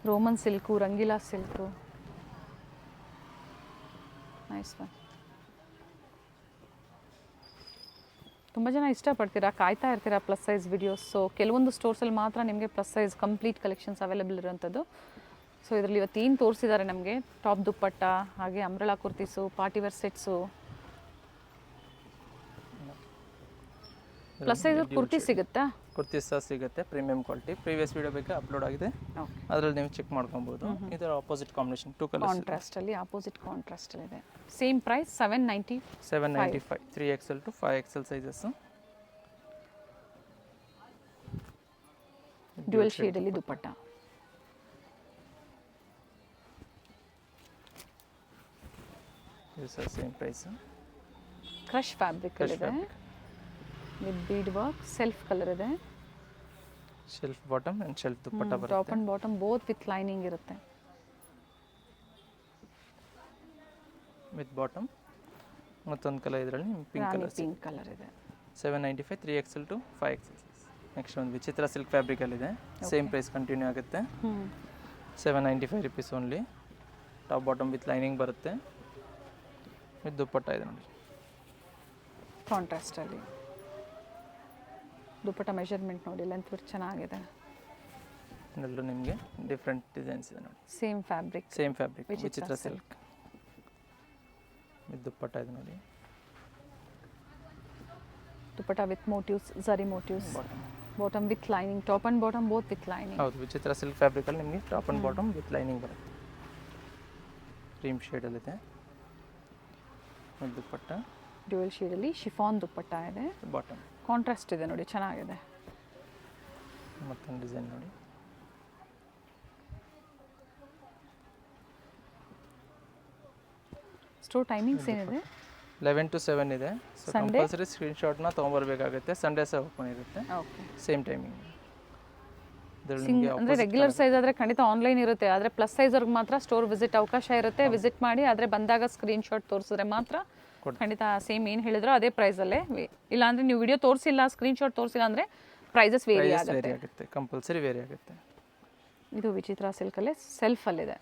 Roman silk, Rangeela silk. Nice one. ತುಂಬ ಜನ ಇಷ್ಟಪಡ್ತೀರಾ, ಕಾಯ್ತಾ ಇರ್ತೀರಾ ಪ್ಲಸ್ ಸೈಜ್ ವಿಡಿಯೋಸ್. ಸೊ ಕೆಲವೊಂದು ಸ್ಟೋರ್ಸಲ್ಲಿ ಮಾತ್ರ ನಿಮಗೆ plus size complete collections available ಇರೋಂಥದ್ದು. ಸೊ ಇದರಲ್ಲಿ ಇವತ್ತೇನು ತೋರಿಸಿದ್ದಾರೆ ನಮಗೆ, ಟಾಪ್ ದುಪ್ಪಟ್ಟ, ಹಾಗೆ umbrella kurtis, party wear sets. Plus size kurti ಸಿಗುತ್ತಾ? ಕುರ್ತಿ ಸಹ ಸಿಗುತ್ತೆ, ಪ್ರೀಮಿಯಂ ಕ್ವಾಲಿಟಿ. ಪ್ರೀವಿಯಸ್ ವಿಡಿಯೋ ಬೇಕಾ ಅಪ್ಲೋಡ್ ಆಗಿದೆ, ಓಕೆ. ಅದರಲ್ಲಿ ನೀವು ಚೆಕ್ ಮಾಡ್ಕೊಬೋದು. ಇದರ ಆಪೋಸಿಟ್ ಕಾಂಬಿನೇಷನ್ 2 ಕಲರ್ಸ್. ಕಾಂಟ್ರಾಸ್ಟಲ್ಲಿ ಆಪೋಸಿಟ್ ಕಾಂಟ್ರಾಸ್ಟಲ್ಲಿ ಇದೆ. Same price 795 3XL to 5XL sizes. Dual ಶೇಡಲ್ಲಿ ದುಪ್ಪಟ್ಟ. ಇದು ಸಹ ಸೇಮ್ ಪ್ರೈಸ್. ಕ್ರಶ್ ಫ್ಯಾಬ್ರಿಕಲ್ಲಿದೆ with bead work. Self colour ಇದೆ. Self bottom and self dupatta top ಬರುತ್ತೆ. And bottom both with lining ಇರುತ್ತೆ. With bottom. ಮತ್ತೊಂದು ಕಲರ್ ಇದರಲ್ಲಿ ಪಿಂಕ್ ಕಲರ್. ಪಿಂಕ್ ಕಲರ್ ಇದೆ. 795 3XL to 5XL. ನೆಕ್ಸ್ಟ್ ಒಂದು ವಿಚಿತ್ರ ಸಿಲ್ಕ್ ಫ್ಯಾಬ್ರಿಕಲ್ಲಿದೆ. ಸೇಮ್ ಪ್ರೈಸ್ ಕಂಟಿನ್ಯೂ ಆಗುತ್ತೆ. 795 rupees only. Top bottom with lining ಬರುತ್ತೆ. With dupatta ಇದೆ ನೋಡಿ. ಕಾಂಟ್ರಾಸ್ಟಲ್ಲಿ ದುಪ್ಪಟ್ಟ ಮೆಷರ್ಮೆಂಟ್ ನೋಡಿ, ಲೆಂತ್ ವಿಡ್ತ್ ಚೆನ್ನಾಗಿದೆ. ಇದರಲ್ಲೂ ನಿಮಗೆ ಡಿಫ್ರೆಂಟ್ ಡಿಸೈನ್ಸ್ ಇದೆ ನೋಡಿ. Same fabric. Same fabric Vichitra silk. With dupatta ಇದೆ ನೋಡಿ. Dupatta with motifs, zari motifs. Bottom with lining. Top and bottom both with lining. ಹೌದು, ವಿಚಿತ್ರ ಸಿಲ್ಕ್ ಫ್ಯಾಬ್ರಿಕಲ್ಲಿ ನಿಮಗೆ top and bottom with lining ಬರುತ್ತೆ. ಕ್ರೀಮ್ ಶೇಡಲ್ಲಿದೆ. ವಿತ್ ದುಪ್ಪಟ್ಟ. ಡ್ಯುಯಲ್ ಶೇಡಲ್ಲಿ ಶಿಫಾನ್ ದುಪ್ಪಟ್ಟ ಇದೆ. ಬಾಟಮ್ ಕಾಂಟ್ರಾಸ್ಟ್ ಇದೆ ನೋಡಿ, ಚೆನ್ನಾಗಿದೆ. ಮತ್ತೊಂದು ಡಿಸೈನ್ ನೋಡಿ. ಸ್ಟೋರ್ ಟೈಮಿಂಗ್ಸ್ ಏನಿದೆ? 11 to 7 ಇದೆ. ಸೊ ಕಂಪಲ್ಸರಿ ಸ್ಕ್ರೀನ್ಶಾಟ್ನ ತೊಗೊಂಬರ್ಬೇಕಾಗುತ್ತೆ. ಸಂಡೇ ಸಹ ಓಪನ್ ಇರುತ್ತೆ. ಓಕೆ. Same timing. ಅಂದರೆ ರೆಗ್ಯುಲರ್ ಸೈಜ್ ಆದರೆ ಖಂಡಿತ ಆನ್ಲೈನ್ ಇರುತ್ತೆ, ಆದರೆ ಪ್ಲಸ್ ಸೈಜ್ವ್ರಿಗೆ ಮಾತ್ರ ಸ್ಟೋರ್ ವಿಸಿಟ್ ಅವಕಾಶ ಇರುತ್ತೆ. ವಿಸಿಟ್ ಮಾಡಿ, ಆದರೆ ಬಂದಾಗ ಸ್ಕ್ರೀನ್ಶಾಟ್ ತೋರಿಸಿದ್ರೆ ಮಾತ್ರ ಖಂಡಿತ ಸೇಮ್ ಏನು ಹೇಳಿದ್ರೋ ಅದೇ ಪ್ರೈಸಲ್ಲೇ. ಇಲ್ಲಾಂದರೆ ನೀವು ವಿಡಿಯೋ ತೋರಿಸಿಲ್ಲ, ಸ್ಕ್ರೀನ್ಶಾಟ್ ತೋರಿಸಿಲ್ಲ ಅಂದರೆ ಪ್ರೈಸಸ್ ವೇರಿ ಆಗುತ್ತೆ. ಕಂಪಲ್ಸರಿ ವೇರಿ ಆಗುತ್ತೆ. ಇದು ವಿಚಿತ್ರ ಸಿಲ್ಕಲ್ಲೇ ಸೆಲ್ಫಲ್ಲಿದೆ.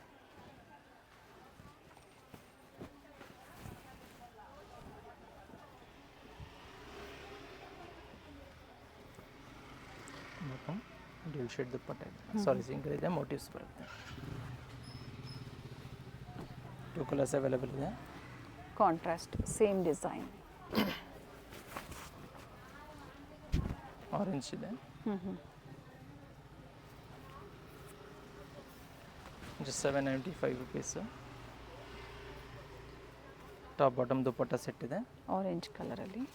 ಡ್ಯೂಯಲ್ ಶೇಡ್ ದುಪ್ಪಟ್ಟ ಇದೆ. ಸಾರಿ, ಸಿಂಗಲ್ ಇದೆ, ಮೋಟಿವ್ಸ್ ಬರುತ್ತೆ. 2 ಕಲರ್ಸ್ ಅವೈಲೇಬಲ್ ಇದೆ. Contrast same design. ಆರೆಂಜ್ ಇದೆ. Just 795 rupees. Top bottom dupatta set ಇದೆ. ಆರೆಂಜ್ ಕಲರಲ್ಲಿ.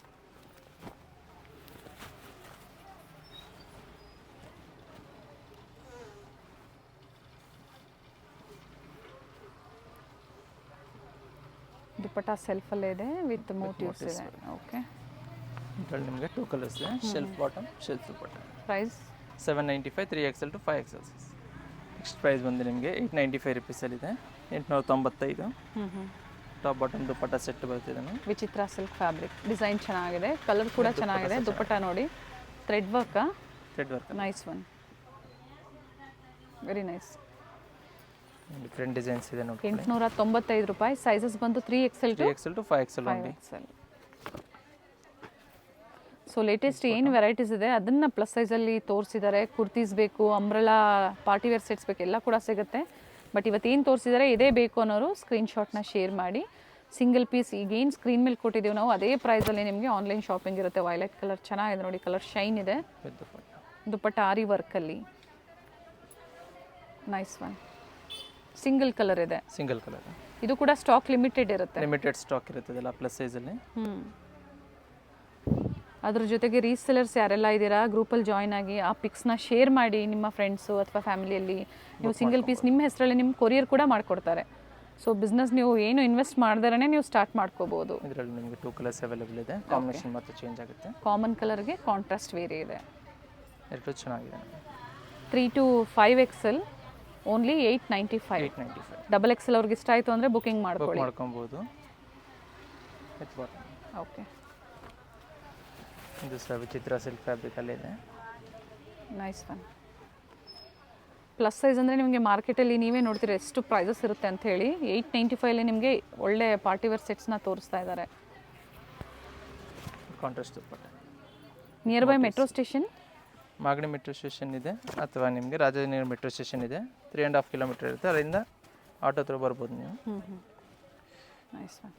ದುಪ್ಪಟ್ಟ ಸೆಲ್ಫಲ್ಲೇ ಇದೆ ವಿತ್ ಮೋಟಿವ್ಸ್ ಇದೆ. ಓಕೆ. ಇದರಲ್ಲಿ ನಿಮಗೆ 2 ಕಲರ್ಸ್ ಇದೆ. Self bottom, self dupatta. Price 795 3XL to 5XL. Next price ಬಂದು ನಿಮಗೆ 895 ರುಪೀಸಲ್ಲಿದೆ. 895. ಟಾಪ್ ಬಾಟಮ್ ದುಪ್ಪಟ್ಟ ಸೆಟ್ ಬರ್ತಿದೆ. ವಿಚಿತ್ರ ಸಿಲ್ಕ್ ಫ್ಯಾಬ್ರಿಕ್. ಡಿಸೈನ್ ಚೆನ್ನಾಗಿದೆ, ಕಲರ್ ಕೂಡ ಚೆನ್ನಾಗಿದೆ. ದುಪ್ಪಟ್ಟ ನೋಡಿ, thread work. Nice one, very nice. Different designs ಇದೆ ನೋಡಿ. 895 ರೂಪಾಯಿ. ಸೈಜಸ್ ಬಂದು 3XL to 5XL only. So latest ಏನು ವೆರೈಟೀಸ್ ಇದೆ ಅದನ್ನು ಪ್ಲಸ್ ಸೈಜಲ್ಲಿ ತೋರಿಸಿದ್ದಾರೆ. ಕುರ್ತೀಸ್ ಬೇಕು, ಅಂಬ್ರೆಲಾ, ಪಾರ್ಟಿವೇರ್ ಸೆಟ್ಸ್ ಬೇಕು, ಎಲ್ಲ ಕೂಡ ಸಿಗುತ್ತೆ. ಬಟ್ ಇವತ್ತೇನು ತೋರಿಸಿದ್ದಾರೆ ಇದೇ ಬೇಕು ಅನ್ನೋರು ಸ್ಕ್ರೀನ್ಶಾಟ್ನ ಶೇರ್ ಮಾಡಿ. ಸಿಂಗಲ್ ಪೀಸ್ ಈಗೇನು ಸ್ಕ್ರೀನ್ ಮೇಲೆ ಕೊಟ್ಟಿದ್ದೀವಿ ನಾವು ಅದೇ ಪ್ರೈಸಲ್ಲಿ ನಿಮಗೆ ಆನ್ಲೈನ್ ಶಾಪಿಂಗ್ ಇರುತ್ತೆ. ವೈಲೆಟ್ ಕಲರ್ ಚೆನ್ನಾಗಿದೆ ನೋಡಿ, ಕಲರ್ ಶೈನ್ ಇದೆ. ದುಪ್ಪಟ್ಟ ಆರಿ ವರ್ಕಲ್ಲಿ. Nice one. ಸಿಂಗಲ್ ಕಲರ್ ಇದೆ. Single colour. ಇದು ಕೂಡ ಸ್ಟಾಕ್ ಲಿಮಿಟೆಡ್ ಇರುತ್ತೆ. ಲಿಮಿಟೆಡ್ ಸ್ಟಾಕ್ ಇರುತ್ತದಲ್ಲ ಪ್ಲಸ್ ಸೈಜಲ್ಲಿ. ಅದ್ರ ಜೊತೆಗೆ ರೀಸೆಲರ್ಸ್ ಯಾರೆಲ್ಲ ಇದ್ದೀರಾ ಗ್ರೂಪಲ್ಲಿ ಜಾಯ್ನ್ ಆಗಿ ಆ ಪಿಕ್ಸ್ನ ಶೇರ್ ಮಾಡಿ ನಿಮ್ಮ ಫ್ರೆಂಡ್ಸು ಅಥವಾ ಫ್ಯಾಮಿಲಿಯಲ್ಲಿ. ನೀವು ಸಿಂಗಲ್ ಪೀಸ್ ನಿಮ್ಮ ಹೆಸರಲ್ಲಿ ನಿಮ್ಮ ಕೊರಿಯರ್ ಕೂಡ ಮಾಡಿಕೊಡ್ತಾರೆ. ಸೊ ಬಿಸ್ನೆಸ್ ನೀವು ಏನು ಇನ್ವೆಸ್ಟ್ ಮಾಡ್ದಾರೇ ನೀವು ಸ್ಟಾರ್ಟ್ ಮಾಡ್ಕೋಬೋದು. ಇದರಲ್ಲಿ ನಿಮಗೆ 2 ಕಲರ್ಸ್ ಅವೈಲೇಬಲ್ ಇದೆ. ಕಾಂಬಿನೇಷನ್ ಮತ್ತೆ ಚೇಂಜ್ ಆಗುತ್ತೆ. ಕಾಮನ್ ಕಲರ್ಗೆ ಕಾಂಟ್ರಾಸ್ಟ್ ವೇರಿ ಇದೆ. ಎರಡು ಚೆನ್ನಾಗಿದೆ. 3 to 5XL only 895. 895 double XL ಅವ್ರಿಗೆ ಇಷ್ಟ ಆಯಿತು ಅಂದರೆ ಬುಕಿಂಗ್ ಬುಕ್ ಮಾಡ್ಕೊಳ್ಳಿ. ಮಾಡ್ಕೊಬೋದು. With bottom. ಓಕೆ, ಇದು ಸಹ ವಿಚಿತ್ರ ಸಿಲ್ಕ್ ಫ್ಯಾಬ್ರಿಕಲ್ಲಿದೆ. Nice one. ಪ್ಲಸ್ ಸೈಜ್ ಅಂದರೆ ನಿಮಗೆ ಮಾರ್ಕೆಟಲ್ಲಿ ನೀವೇ ನೋಡ್ತೀರಾ ಎಷ್ಟು ಪ್ರೈಸಸ್ ಇರುತ್ತೆ ಅಂತ ಹೇಳಿ. 895 ನಿಮಗೆ ಒಳ್ಳೆ ಪಾರ್ಟಿವೇರ್ ಸೆಟ್ಸ್ನ ತೋರಿಸ್ತಾ ಇದ್ದಾರೆ. Contrast dupatta. Near by metro station, Magadi metro station ಇದೆ, ಅಥವಾ ನಿಮಗೆ ರಾಜಾಜಿನಗರ ಮೆಟ್ರೋ ಸ್ಟೇಷನ್ ಇದೆ. 3.5 ಕಿಲೋಮೀಟರ್ ಇರುತ್ತೆ, ಅದರಿಂದ ಆಟೋ ಥ್ರೂ ಬರ್ಬೋದು ನೀವು. Nice one.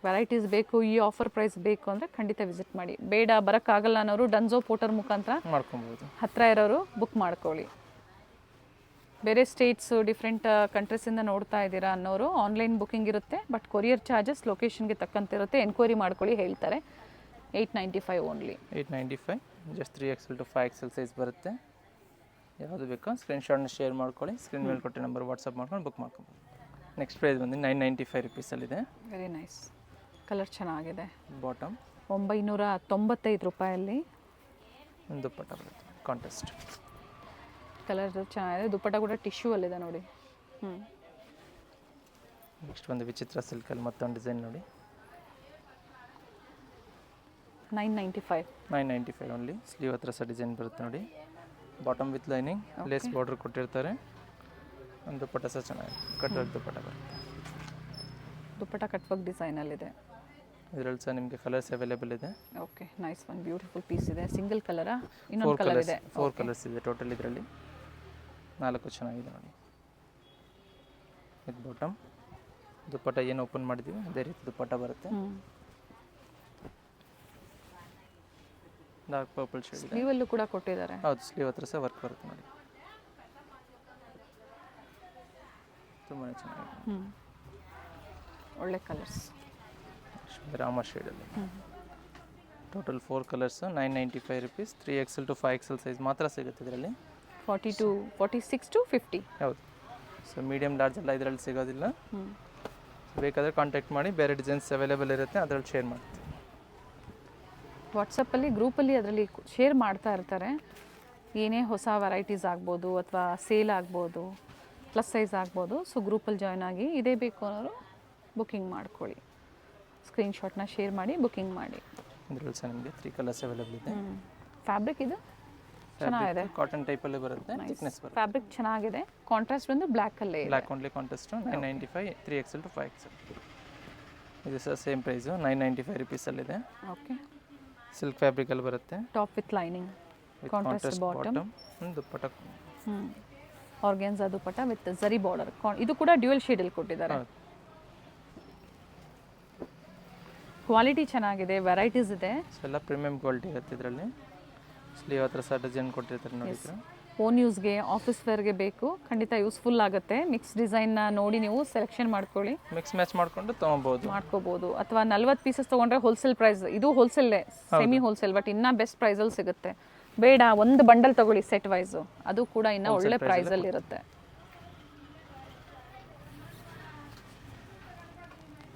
ವೆರೈಟೀಸ್ ಬೇಕು, ಈ ಆಫರ್ ಪ್ರೈಸ್ ಬೇಕು ಅಂದರೆ ಖಂಡಿತ ವಿಸಿಟ್ ಮಾಡಿ. ಬೇಡ ಬರೋಕ್ಕಾಗಲ್ಲ ಅನ್ನೋರು ಡನ್ಝೋ ಪೋರ್ಟರ್ ಮುಖಾಂತರ ಮಾಡ್ಕೊಬೋದು. ಹತ್ತಿರ ಇರೋರು ಬುಕ್ ಮಾಡ್ಕೊಳ್ಳಿ. ಬೇರೆ ಸ್ಟೇಟ್ಸು ಡಿಫ್ರೆಂಟ್ ಕಂಟ್ರೀಸಿಂದ ನೋಡ್ತಾ ಇದ್ದೀರಾ ಅನ್ನೋರು ಆನ್ಲೈನ್ ಬುಕ್ಕಿಂಗ್ ಇರುತ್ತೆ, ಬಟ್ ಕೊರಿಯರ್ ಚಾರ್ಜಸ್ ಲೊಕೇಶನ್ಗೆ ತಕ್ಕಂತೆ ಇರುತ್ತೆ. ಎನ್ಕ್ವೈರಿ ಮಾಡ್ಕೊಳ್ಳಿ, ಹೇಳ್ತಾರೆ. 895 only. 895, just 3XL to 5XL size ಬರುತ್ತೆ. ಯಾವುದು ಬೇಕೋ ಸ್ಕ್ರೀನ್ಶಾಟ್ನ ಶೇರ್ ಮಾಡ್ಕೊಳ್ಳಿ. ಸ್ಕ್ರೀನ್ ಮೇಲೆ ಕೊಟ್ಟೆ ನಂಬರ್ ವಾಟ್ಸಪ್ ಮಾಡ್ಕೊಂಡು ಬುಕ್ ಮಾಡ್ಕೊಬೋದು. ನೆಕ್ಸ್ಟ್ ಪ್ರೈಸ್ ಬಂದು 995 ರುಪೀಸಲ್ಲಿದೆ. Very nice. ಕಲರ್ ಚೆನ್ನಾಗಿದೆ. ಬಾಟಮ್ 995 ರೂಪಾಯಲ್ಲಿ ಒಂದು ದುಪ್ಪಟ್ಟ ಬರುತ್ತೆ, ಕಾಂಟ್ರಾಸ್ಟ್. ಕಲರ್ ಚೆನ್ನಾಗಿದೆ. ದುಪ್ಪಟ್ಟ ಕೂಡ ಟಿಶ್ಯೂ ಅಲ್ಲಿದೆ ನೋಡಿ. ನೆಕ್ಸ್ಟ್ ಒಂದು ವಿಚಿತ್ರ ಸಿಲ್ಕಲ್ಲಿ ಮತ್ತೊಂದು ಡಿಸೈನ್ ನೋಡಿ. 995. 995 ಓನ್ಲಿ. ಸ್ಲೀವ್ ಹತ್ರ ಸಹ ಡಿಸೈನ್ ಬರುತ್ತೆ ನೋಡಿ. Bottom with lining, lace border ಕೊಟ್ಟಿರ್ತಾರೆ. ಒಂದು ದುಪ್ಪಟ್ಟ ಸಹ ಚೆನ್ನಾಗಿದೆ, ಕಟ್ ವರ್ಕ್ ದುಪ್ಪಟ್ಟ ಬರುತ್ತೆ. ದುಪ್ಪಟ್ಟ ಕಟ್ ವರ್ಕ್ ಡಿಸೈನಲ್ಲಿದೆ. ಇದರಲ್ಲಿ ಸಹ ನಿಮಗೆ ಕಲರ್ಸ್ ಅವೈಲೇಬಲ್ ಇದೆ. Okay, nice one. Beautiful piece ಇದೆ. ಸಿಂಗಲ್ ಕಲರಾ? ಇನ್ನೊಂದು ಕಲರ್ ಇದೆ. 4 ಕಲರ್ಸ್ ಇದೆ ಟೋಟಲ್. ಇದರಲ್ಲಿ 4 ಚೆನ್ನಾಗಿದೆ ನೋಡಿ. ವಿತ್ ಬಾಟಮ್ ದುಪ್ಪಟ್ಟ ಏನು ಓಪನ್ ಮಾಡಿದ್ದೀವಿ ಅದೇ ರೀತಿ ದುಪ್ಪಟ್ಟ ಬರುತ್ತೆ. ಡಾರ್ಕ್ ಪರ್ಪಲ್ ಶೇಡ್ ಇದೆ. ಸ್ಲೀವಲ್ಲೂ ಕೂಡ ಕೊಟ್ಟಿದ್ದಾರೆ. ಹೌದು, ಸ್ಲೀವ್ ಹತ್ರ ಸಹ ವರ್ಕ್ ಬರುತ್ತೆ ನೋಡಿ. ತುಂಬಾ ಚೆನ್ನಾಗಿದೆ. ಒಳ್ಳೆ ಕಲರ್ಸ್. ರಾಮ ಶೇಡಲ್ಲಿ total 4 colours. 995 rupees. 3XL to 5XL size ಮಾತ್ರ ಸಿಗುತ್ತೆ ಇದರಲ್ಲಿ. 46 to 50. ಹೌದು. ಸೊ ಮೀಡಿಯಮ್ ಲಾರ್ಜ್ ಎಲ್ಲ ಇದರಲ್ಲಿ ಸಿಗೋದಿಲ್ಲ. ಬೇಕಾದರೆ ಕಾಂಟ್ಯಾಕ್ಟ್ ಮಾಡಿ, ಬೇರೆ ಡಿಸೈನ್ಸ್ ಅವೈಲೇಬಲ್ ಇರುತ್ತೆ, ಅದರಲ್ಲಿ ಶೇರ್ ಮಾಡ್ತೀವಿ. ವಾಟ್ಸಪ್ಪಲ್ಲಿ ಗ್ರೂಪಲ್ಲಿ ಅದರಲ್ಲಿ ಶೇರ್ ಮಾಡ್ತಾ ಇರ್ತಾರೆ. ಏನೇ ಹೊಸ ವೆರೈಟೀಸ್ ಆಗ್ಬೋದು ಅಥವಾ ಸೇಲ್ ಆಗ್ಬೋದು, ಪ್ಲಸ್ ಸೈಜ್ ಆಗ್ಬೋದು. ಸೊ ಗ್ರೂಪಲ್ಲಿ ಜಾಯ್ನ್ ಆಗಿ ಇದೇ ಬೇಕು ಅನ್ನೋರು ಬುಕ್ಕಿಂಗ್ ಮಾಡ್ಕೊಳ್ಳಿ. ಸ್ಕ್ರೀನ್ಶಾಟ್ನ ಶೇರ್ ಮಾಡಿ ಬುಕ್ಕಿಂಗ್ ಮಾಡಿ. ಇದರಲ್ಲಿ ಸಹ ನಿಮಗೆ 3 ಕಲರ್ಸ್ ಅವೈಲೇಬಲ್ ಇದೆ. ಫ್ಯಾಬ್ರಿಕ್ ಇದು ಚೆನ್ನಾಗಿದೆ. ಕಾಟನ್ ಟೈಪಲ್ಲಿ ಬರುತ್ತೆ, ಥಿಕ್ನೆಸ್ ಬರುತ್ತೆ. ಫ್ಯಾಬ್ರಿಕ್ ಚೆನ್ನಾಗಿದೆ. ಕಾಂಟ್ರಾಸ್ಟ್ ಬಂದು ಬ್ಲ್ಯಾಕಲ್ಲೇ ಇದೆ. Black only contrast. 995, 3XL to 5XL. ಇದು ಸಹ ಸೇಮ್ ಪ್ರೈಸು 995 ರುಪೀಸಲ್ಲಿದೆ. ಓಕೆ, ಸಿಲ್ಕ್ ಫ್ಯಾಬ್ರಿಕಲ್ಲಿ ಬರುತ್ತೆ. Top with lining, contrast bottom, dupatta. Organza dupatta with zari border. ಇದು ಕೂಡ ಡ್ಯುಯಲ್ ಶೇಡಲ್ಲಿ ಕೊಟ್ಟಿದ್ದಾರೆ. ಕ್ವಾಲಿಟಿ ಚೆನ್ನಾಗಿದೆ, ವೆರೈಟೀಸ್ ಇದೆ. ಎಲ್ಲ ಪ್ರೀಮಿಯಂ ಕ್ವಾಲಿಟಿ ಇರುತ್ತೆ ಇದರಲ್ಲಿ. ಸ್ಲೀವ್ ಹತ್ರ ಸಹ ಡಿಸೈನ್ ಕೊಟ್ಟಿರ್ತಾರೆ ನೋಡಿದ್ರೆ. ಓನ್ ಯೂಸ್ಗೆ, ಆಫೀಸ್ ವೇರ್ಗೆ ಬೇಕು, ಖಂಡಿತ ಯೂಸ್ಫುಲ್ ಆಗುತ್ತೆ. ಮಿಕ್ಸ್ ಡಿಸೈನ್ನ ನೋಡಿ ನೀವು ಸೆಲೆಕ್ಷನ್ ಮಾಡ್ಕೊಳ್ಳಿ. ಮಿಕ್ಸ್ ಮ್ಯಾಚ್ ಮಾಡ್ಕೊಂಡು ಮಾಡ್ಕೋಬೋದು. ಅಥವಾ 40 ಪೀಸಸ್ ತೊಗೊಂಡ್ರೆ ಹೋಲ್ಸೇಲ್ ಪ್ರೈಸ್. ಇದು ಹೋಲ್ಸೇಲೇ, ಸೆಮಿ ಹೋಲ್ಸೇಲ್, ಬಟ್ ಇನ್ನೂ ಬೆಸ್ಟ್ ಪ್ರೈಸಲ್ಲಿ ಸಿಗುತ್ತೆ. ಬೇಡ ಒಂದು ಬಂಡಲ್ ತಗೊಳ್ಳಿ ಸೆಟ್ ವೈಸು, ಅದು ಕೂಡ ಇನ್ನೂ ಒಳ್ಳೆ ಪ್ರೈಸಲ್ಲಿ ಇರುತ್ತೆ.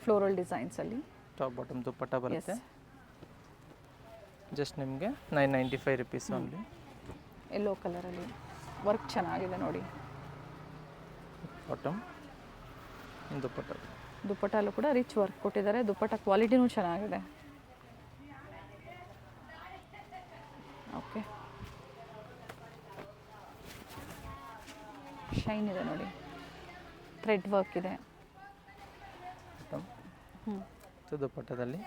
ಫ್ಲೋರಲ್ ಡಿಸೈನ್ಸಲ್ಲಿ ಟಾಪ್ ಬಾಟಮ್ ದುಪ್ಪಟ್ಟ ಬರುತ್ತೆ. ಜಸ್ಟ್ ನಿಮಗೆ 995 ರುಪೀಸ್ ಓನ್ಲಿ. ಯೆಲ್ಲೋ ಕಲರಲ್ಲಿ ವರ್ಕ್ ಚೆನ್ನಾಗಿದೆ ನೋಡಿ. ಬಾಟಮ್ ದುಪ್ಪಟ್ಟ. ದುಪ್ಪಟ್ಟಲ್ಲೂ ಕೂಡ ರಿಚ್ ವರ್ಕ್ ಕೊಟ್ಟಿದ್ದಾರೆ. ದುಪ್ಪಟ್ಟ ಕ್ವಾಲಿಟಿನೂ ಚೆನ್ನಾಗಿದೆ. ಓಕೆ, ಶೈನ್ ಇದೆ ನೋಡಿ. ಥ್ರೆಡ್ ವರ್ಕ್ ಇದೆ. ದುಪ್ಪಟ್ಟದಲ್ಲಿ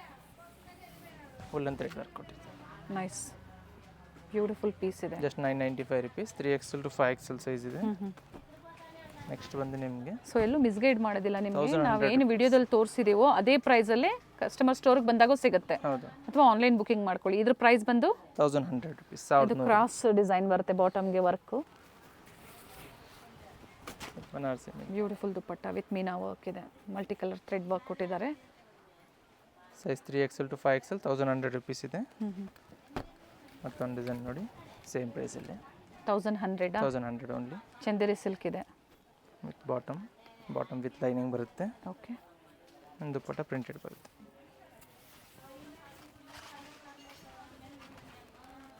ಫುಲ್ಲನ್ ಥ್ರೆಡ್ ವರ್ಕ್ ಕೊಟ್ಟಿದ್ದಾರೆ. ನೈಸ್, ಬ್ಯೂಟಿಫುಲ್ ಪೀಸ್ ಇದೆ. Just 995 rupees. 3XL to 5XL size ಇದೆ. ನೆಕ್ಸ್ಟ್ ಬಂದು ನಿಮಗೆ ಸೊ ಎಲ್ಲೂ ಮಿಸ್ಗೈಡ್ ಮಾಡೋದಿಲ್ಲ ನಿಮಗೆ. ನಾವೇನು ವಿಡಿಯೋದಲ್ಲಿ ತೋರಿಸಿದೀವೋ ಅದೇ ಪ್ರೈಸಲ್ಲೇ ಕಸ್ಟಮರ್ ಸ್ಟೋರ್ಗೆ ಬಂದಾಗ ಸಿಗುತ್ತೆ. ಹೌದು. ಅಥವಾ ಆನ್ಲೈನ್ ಬುಕಿಂಗ್ ಮಾಡ್ಕೊಳ್ಳಿ. ಇದ್ರ ಪ್ರೈಸ್ ಬಂದು 1100 ರುಪೀಸ್. ಇದು ಕ್ರಾಸ್ ಡಿಸೈನ್ ಬರುತ್ತೆ, ಬಾಟಮ್ಗೆ work. Beautiful dupatta with meena work ಇದೆ. ಮಲ್ಟಿ ಕಲರ್ ಥ್ರೆಡ್ ವರ್ಕ್ ಕೊಟ್ಟಿದ್ದಾರೆ. Size 3XL to 5XL 1100 rupees ಇದೆ. ಮತ್ತೊಂದು ಡಿಸೈನ್ ನೋಡಿ, ಸೇಮ್ ಪ್ರೈಸಲ್ಲಿ 1100 ಓನ್ಲಿ. ಚಂದೇರಿ ಸಿಲ್ಕ್ ಇದೆ. ವಿತ್ ಬಾಟಮ್ ವಿತ್ ಲೈನಿಂಗ್ ಬರುತ್ತೆ. ಓಕೆ, ಒಂದು ದುಪ್ಪಟ್ಟ ಪ್ರಿಂಟೆಡ್ ಬರುತ್ತೆ.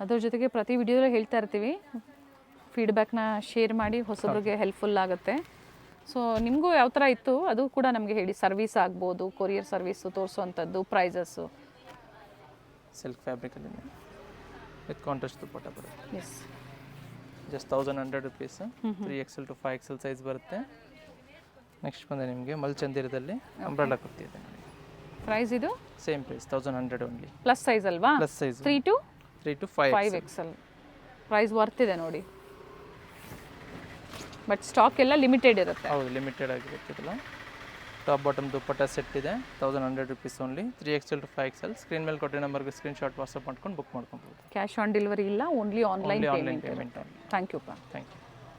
ಅದ್ರ ಜೊತೆಗೆ ಪ್ರತಿ ವಿಡಿಯೋದಲ್ಲಿ ಹೇಳ್ತಾ ಇರ್ತೀವಿ, ಫೀಡ್ಬ್ಯಾಕ್ನ ಶೇರ್ ಮಾಡಿ ಹೊಸಬ್ರಿಗೆ ಹೆಲ್ಪ್ಫುಲ್ ಆಗುತ್ತೆ. ಸೊ ನಿಮಗೂ ಯಾವ ಥರ ಇತ್ತು ಅದು ಕೂಡ ನಮಗೆ ಹೇಳಿ. ಸರ್ವಿಸ್ ಆಗ್ಬೋದು, ಕೊರಿಯರ್ ಸರ್ವಿಸು ತೋರಿಸುವಂಥದ್ದು, ಪ್ರೈಸಸ್ಸು. ಸಿಲ್ಕ್ ಫ್ಯಾಬ್ರಿಕಲ್ಲಿ ವಿತ್ ಕಾಂಟ್ರಾಸ್ಟ್ ದುಪ್ಪಟ್ಟ ಬರುತ್ತೆ. Yes, just 1100 rupees. 3XL to 5XL size ಬರುತ್ತೆ. ನೆಕ್ಸ್ಟ್ ಬಂದರೆ ನಿಮಗೆ ಮಲ್ಚಂದಿರದಲ್ಲಿ ಅಂಬ್ರೆಲಾ ಕುರ್ತಿ ಇದೆ ನೋಡಿ. ಪ್ರೈಸ್ ಇದು same price 1100 only. Plus size ಅಲ್ವಾ? Plus size 3 to 5XL. Price ವರ್ತಿದೆ ನೋಡಿ. ಬಟ್ ಸ್ಟಾಕ್ ಎಲ್ಲ ಲಿಮಿಟೆಡ್ ಇರುತ್ತೆ. ಹೌದು, ಲಿಮಿಟೆಡ್ ಆಗಿರುತ್ತಲ್ಲ. ಟಾಪ್ ಬಾಟಮ್ ದುಪ್ಪಟ್ಟ ಸೆಟ್ ಇದೆ 1100 rupees only. 3XL to 5XL. Screen ಮೇಲೆ ಕೊಟ್ಟಿರೋ ನಂಬರ್ಗೆ ಸ್ಕ್ರೀನ್ಶಾಟ್ ವಾಟ್ಸಪ್ ಮಾಡ್ಕೊಂಡು ಬುಕ್ ಮಾಡ್ಕೊಬೋದು. ಕ್ಯಾಶ್ ಆನ್ ಡೆಲಿವರಿ ಇಲ್ಲ, only online online payment. Payment only. Thank you ಪಾ. Thank you.